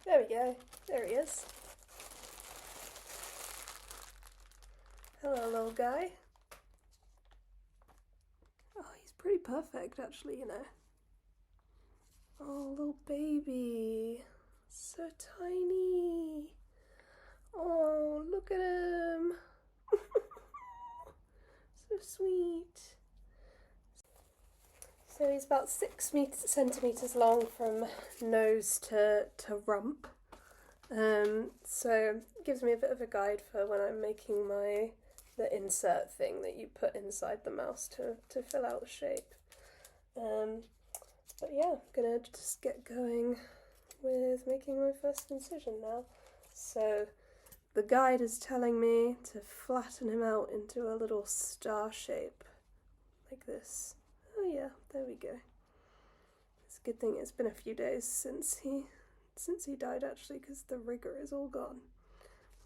There we go. There he is. Hello, little guy. Oh, he's pretty perfect, actually, you know. Oh, little baby. So tiny. Oh, look at him. So sweet. So he's about 6 centimeters long from nose to rump. So it gives me a bit of a guide for when I'm making the insert thing that you put inside the mouse to fill out the shape. But yeah, I'm gonna just get going with making my first incision now. So the guide is telling me to flatten him out into a little star shape, like this. Oh yeah, there we go. It's a good thing it's been a few days since he died, actually, because the rigor is all gone.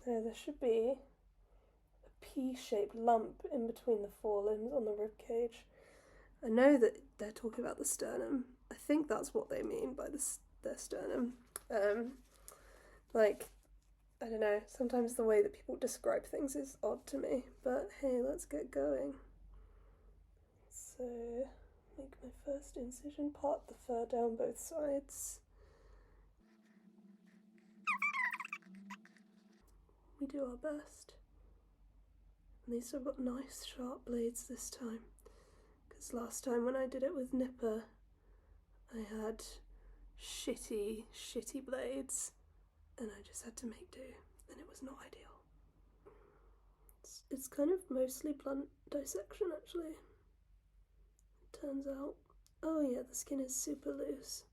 There should be a pea-shaped lump in between the forelimbs on the rib cage. I know that they're talking about the sternum. I think that's what they mean by their sternum. Like, I don't know, sometimes the way that people describe things is odd to me, but hey, let's get going. So, make my first incision, part the fur down both sides. We do our best. At least I've got nice sharp blades this time, because last time when I did it with Nipper, I had shitty blades, and I just had to make do, and it was not ideal. It's kind of mostly blunt dissection, actually. It turns out. Oh yeah, the skin is super loose.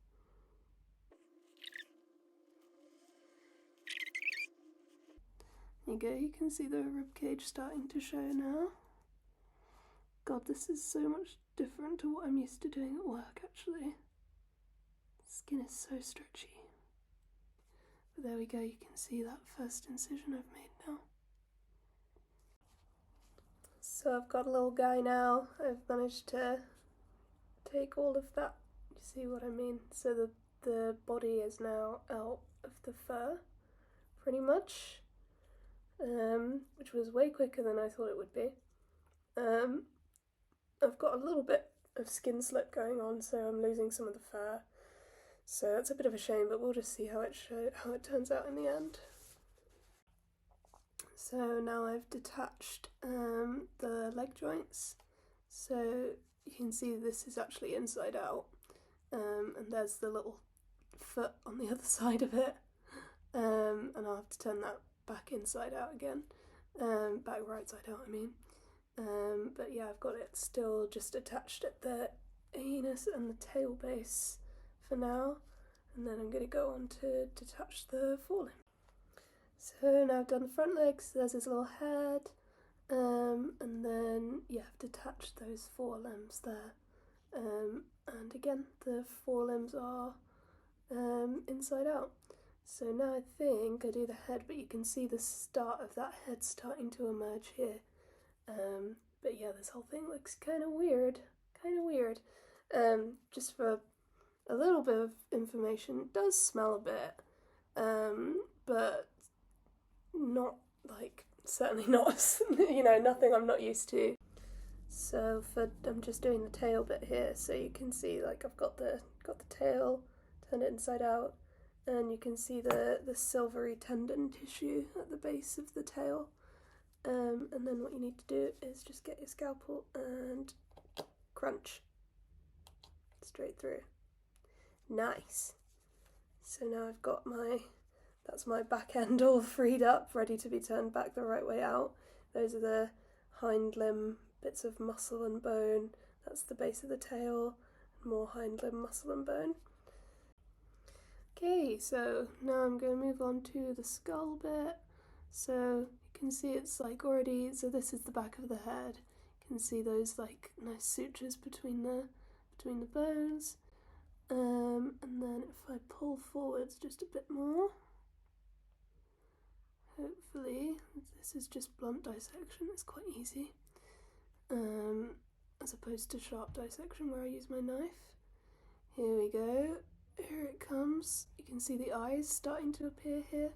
There you go, you can see the ribcage starting to show now. God, this is so much different to what I'm used to doing at work, actually. The skin is so stretchy. But there we go, you can see that first incision I've made now. So I've got a little guy now. I've managed to take all of that. You see what I mean? So the body is now out of the fur, pretty much, which was way quicker than I thought it would be. I've got a little bit of skin slip going on, so I'm losing some of the fur. So that's a bit of a shame, but we'll just see how it turns out in the end. So now I've detached the leg joints, so you can see this is actually inside out, and there's the little foot on the other side of it, and I'll have to turn that back inside out again, back right side out I mean. But yeah, I've got it still just attached at the anus and the tail base for now, and then I'm going to go on to detach the forelimb. So now I've done the front legs, there's his little head, and then yeah, I've detached those forelimbs there, and again the forelimbs are inside out. So now I think I do the head, but you can see the start of that head starting to emerge here. But yeah, this whole thing looks kind of weird. Just for a little bit of information, it does smell a bit, but not like, certainly not, you know, nothing I'm not used to. So I'm just doing the tail bit here, so you can see like I've got the tail, turned it inside out, and you can see the silvery tendon tissue at the base of the tail. And then what you need to do is just get your scalpel and crunch straight through. Nice. So now I've got that's my back end all freed up, ready to be turned back the right way out. Those are the hind limb bits of muscle and bone. That's the base of the tail, and more hind limb muscle and bone. Okay, so now I'm going to move on to the skull bit. So you can see it's like already, so this is the back of the head. You can see those like nice sutures between the bones. And then if I pull forwards just a bit more, hopefully, this is just blunt dissection, it's quite easy, as opposed to sharp dissection where I use my knife. Here we go, here it comes. You can see the eyes starting to appear here.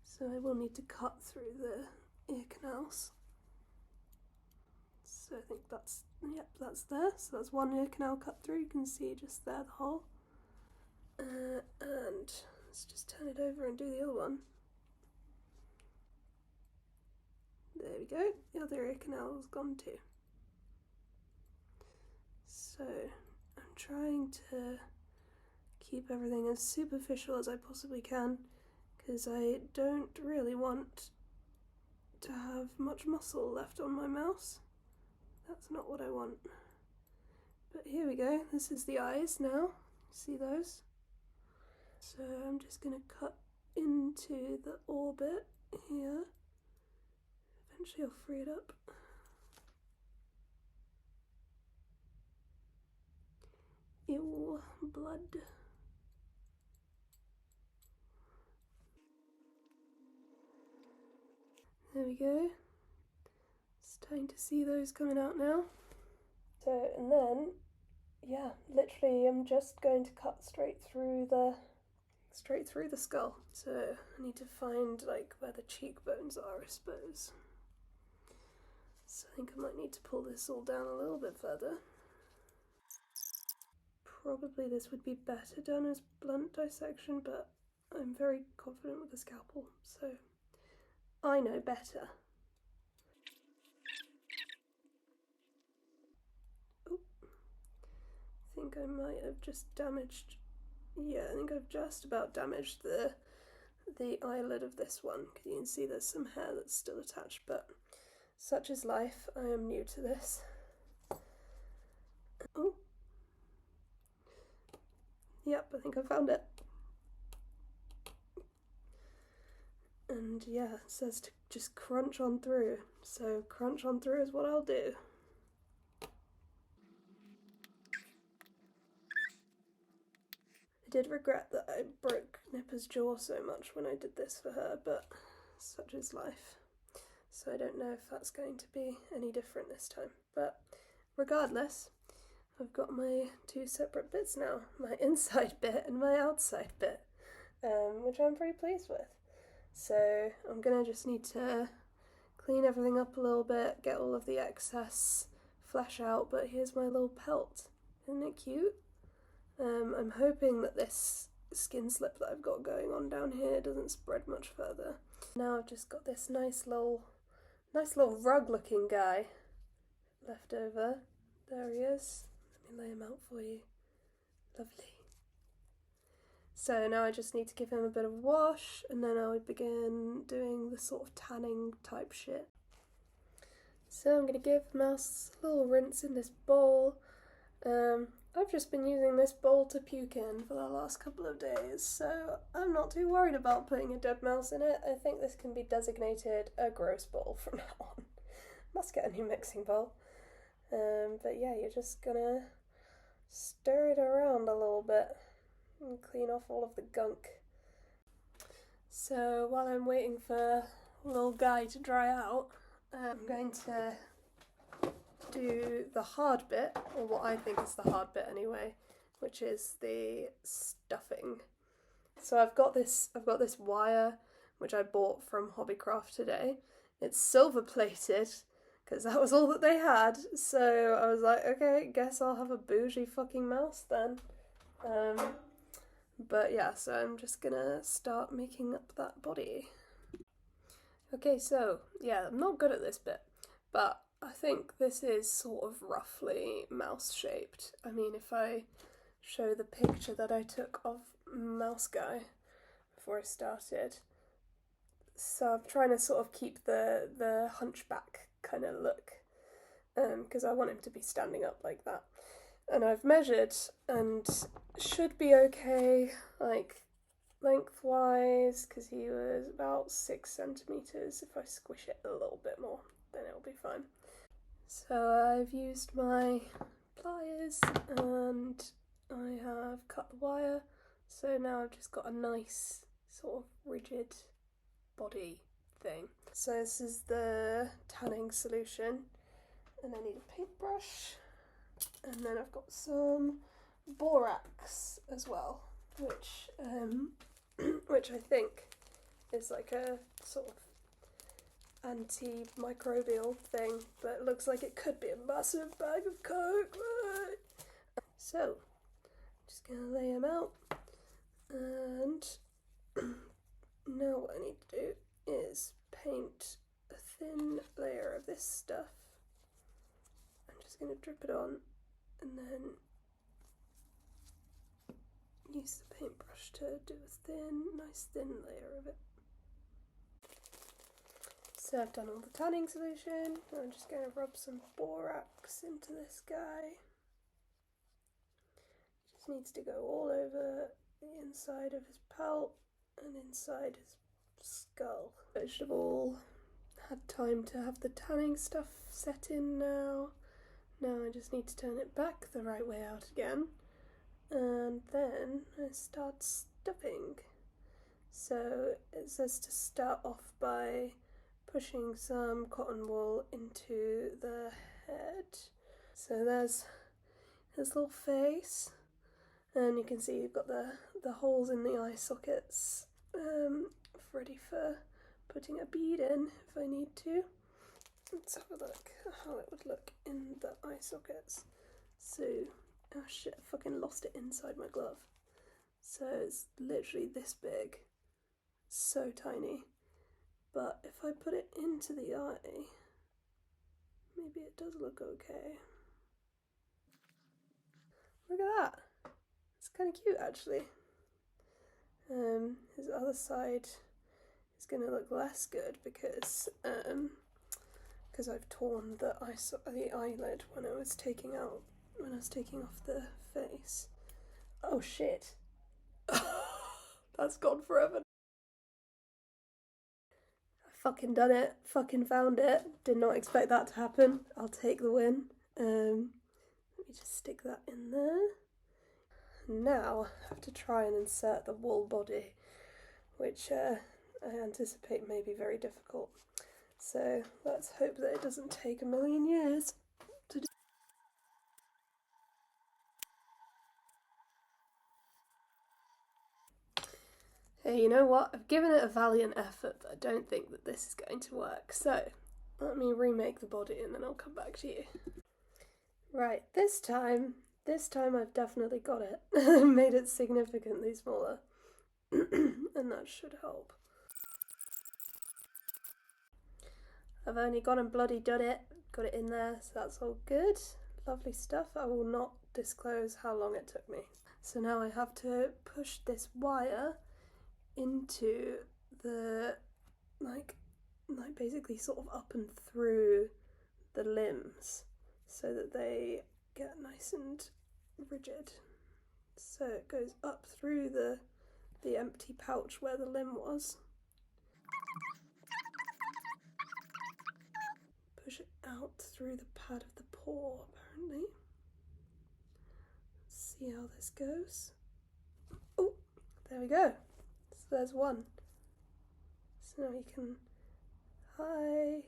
So I will need to cut through the ear canals. So I think that's, yep, that's there. So that's one ear canal cut through. You can see just there the hole. And let's just turn it over and do the other one. There we go. The other ear canal has gone too. So I'm trying to keep everything as superficial as I possibly can, because I don't really want to have much muscle left on my mouse. That's not what I want. But here we go. This is the eyes now. See those? So I'm just going to cut into the orbit here. Eventually I'll free it up. Ew, blood. There we go. Starting to see those coming out now. So, and then, yeah, literally I'm just going to cut straight through the skull. So I need to find like where the cheekbones are, I suppose. So I think I might need to pull this all down a little bit further. Probably this would be better done as blunt dissection, but I'm very confident with the scalpel, so I know better. Oh, I think I might have just damaged, yeah, I think I've just about damaged the eyelid of this one, because you can see there's some hair that's still attached, but such is life. I am new to this. Oh, yep, I think I found it. And yeah, it says to just crunch on through, so crunch on through is what I'll do. I did regret that I broke Nipper's jaw so much when I did this for her, but such is life. So I don't know if that's going to be any different this time. But regardless, I've got my two separate bits now, my inside bit and my outside bit, which I'm pretty pleased with. So I'm gonna just need to clean everything up a little bit, get all of the excess flesh out, but here's my little pelt. Isn't it cute? I'm hoping that this skin slip that I've got going on down here doesn't spread much further. Now I've just got this nice little rug looking guy left over. There he is. Let me lay him out for you. Lovely. So now I just need to give him a bit of a wash, and then I'll begin doing the sort of tanning type shit. So I'm going to give Mouse a little rinse in this bowl. I've just been using this bowl to puke in for the last couple of days, so I'm not too worried about putting a dead mouse in it. I think this can be designated a gross bowl from now on. Must get a new mixing bowl. But yeah, you're just gonna stir it around a little bit and clean off all of the gunk. So while I'm waiting for the little guy to dry out, I'm going to do the hard bit, or what I think is the hard bit anyway, which is the stuffing. So I've got this wire which I bought from Hobbycraft today. It's silver plated because that was all that they had, so I was like, okay, guess I'll have a bougie fucking mouse then. But yeah, so I'm just gonna start making up that body. Okay, so yeah, I'm not good at this bit, but I think this is sort of roughly mouse shaped. I mean, if I show the picture that I took of Mouse Guy before I started, so I'm trying to sort of keep the hunchback kind of look, because I want him to be standing up like that. And I've measured and should be okay, like lengthwise, because he was about 6 centimeters. If I squish it a little bit more, then it'll be fine. So I've used my pliers and I have cut the wire, so now I've just got a nice sort of rigid body thing. So this is the tanning solution, and I need a paintbrush. And then I've got some borax as well, which which I think is like a sort of antimicrobial thing, but it looks like it could be a massive bag of coke. So, just gonna lay them out, and now what I need to do is paint a thin layer of this stuff. I'm just gonna drip it on and then use the paintbrush to do a nice thin layer of it. So I've done all the tanning solution. I'm just going to rub some borax into this guy. Just needs to go all over the inside of his pelt and inside his skull. I should have all had time to have the tanning stuff set in now. Now I just need to turn it back the right way out again. And then I start stuffing. So it says to start off by pushing some cotton wool into the head. So there's his little face, and you can see you've got the holes in the eye sockets ready for putting a bead in if I need to. Let's have a look at how it would look in the eye sockets. So, oh shit, I fucking lost it inside my glove. So it's literally this big, so tiny. But if I put it into the eye, maybe it does look okay. Look at that. It's kind of cute actually. His other side is going to look less good because I've torn the eyelid when I was taking off the face. Oh shit. That's gone forever. Fucking done it, fucking found it. Did not expect that to happen. I'll take the win. Let me just stick that in there. Now I have to try and insert the wool body, which I anticipate may be very difficult. So let's hope that it doesn't take a million years to do. Hey, you know what? I've given it a valiant effort, but I don't think that this is going to work. So let me remake the body and then I'll come back to you. Right, this time I've definitely got it. Made it significantly smaller. And that should help. I've only gone and bloody done it. Got it in there, so that's all good. Lovely stuff. I will not disclose how long it took me. So now I have to push this wire into the, like basically sort of up and through the limbs so that they get nice and rigid. So it goes up through the empty pouch where the limb was. Push it out through the pad of the paw, apparently. Let's see how this goes. Oh, there we go. So there's one. So now you can, hi.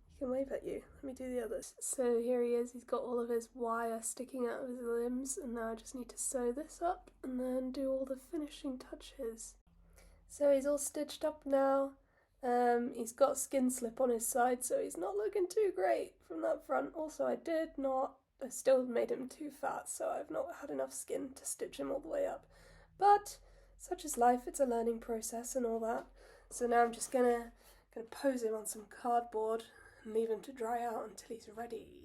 He can wave at you. Let me do the others. So here he is. He's got all of his wire sticking out of his limbs, and now I just need to sew this up and then do all the finishing touches. So he's all stitched up now. He's got skin slip on his side, so he's not looking too great from that front. Also, I still made him too fat, so I've not had enough skin to stitch him all the way up. But such is life, it's a learning process and all that. So now I'm just gonna pose him on some cardboard and leave him to dry out until he's ready.